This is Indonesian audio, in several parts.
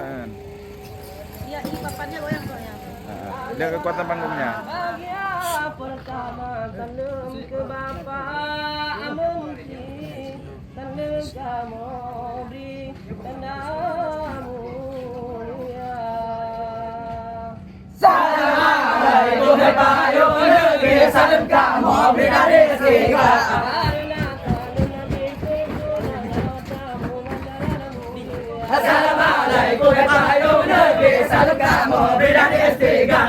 Jangan. Iya, ini papannya goyang soalnya. Lihat kekuatan panggungnya. Bahagia pertama tanam ke bapak mungkin tanam kamu beri tandamu ya. Assalamualaikum Bapak Negeri salam kamu beri dari tiga. Assalamualaikum Bapak Negeri salam kamu beri dari tiga.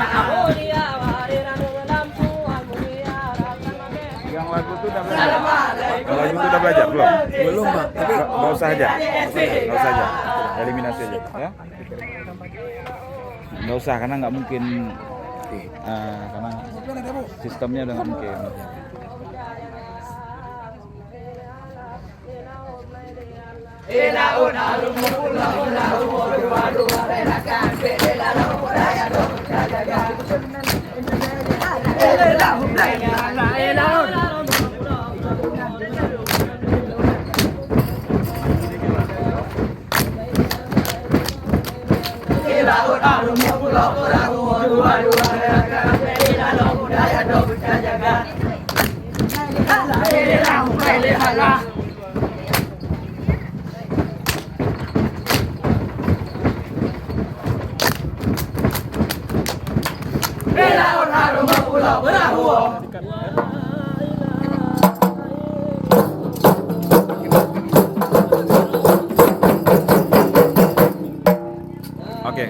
Yang lagu itu udah belajar. Lagu itu udah belajar belum? Belum, Bang. Tapi Nggak usah aja. Nggak usah aja. Eliminasi aja, ya. Nggak usah karena nggak mungkin. Karena sistemnya udah nggak mungkin. Oke.